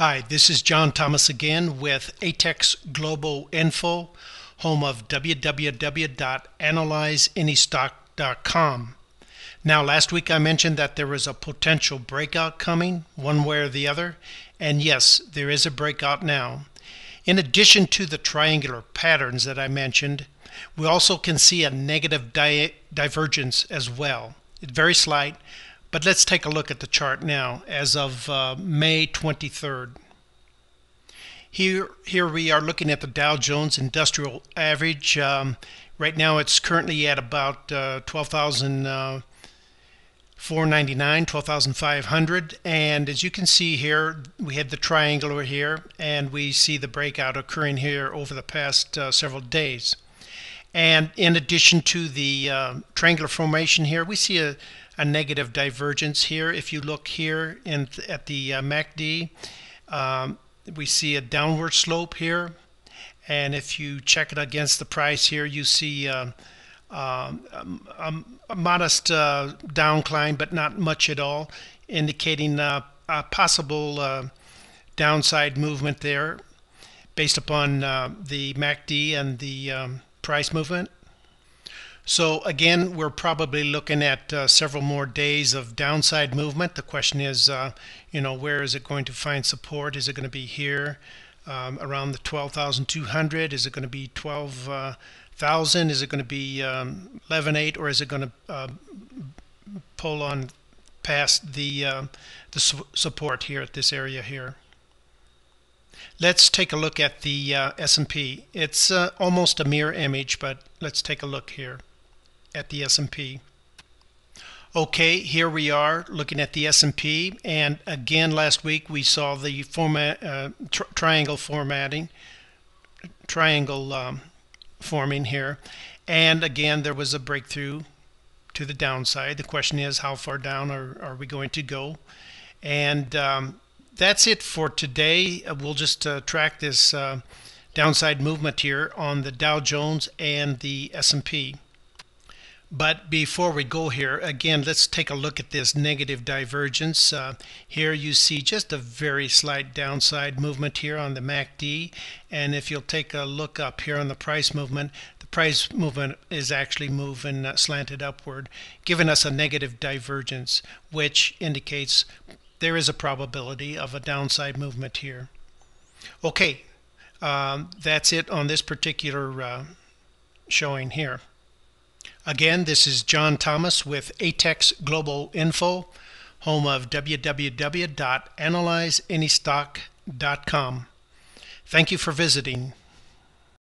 Hi, this is John Thomas again with ATEX Global Info, home of www.analyzeanystock.com. Now, last week I mentioned that there was a potential breakout coming, one way or the other, and yes, there is a breakout now. In addition to the triangular patterns that I mentioned, we also can see a negative divergence as well. It's very slight, but let's take a look at the chart now as of May 23rd. Here we are looking at the Dow Jones Industrial Average. Right now it's currently at about 12,499, 12,500, and as you can see here, we had the triangle here, and we see the breakout occurring here over the past several days. And in addition to the triangular formation here, we see a negative divergence here. If you look here at the MACD, we see a downward slope here, and if you check it against the price here, you see a modest downcline, but not much at all, indicating a possible downside movement there based upon the MACD and the price movement. So again, we're probably looking at several more days of downside movement. The question is, where is it going to find support? Is it going to be here around the 12,200? Is it going to be 12,000? Is it going to be 11,800? Or is it going to pull on past the support here at this area here? Let's take a look at the S&P. It's almost a mirror image, but let's take a look here at the S&P. Okay, here we are looking at the S&P, and again last week we saw the triangle forming here, and again there was a breakthrough to the downside. The question is, how far down are we going to go? And that's it for today. We'll just track this downside movement here on the Dow Jones and the S&P. But before we go here, again, let's take a look at this negative divergence. Here you see just a very slight downside movement here on the MACD. And if you'll take a look up here on the price movement is actually moving slanted upward, giving us a negative divergence, which indicates there is a probability of a downside movement here. Okay, that's it on this particular showing here. Again, this is John Thomas with ATEX Global Info, home of www.analyzeanystock.com. Thank you for visiting.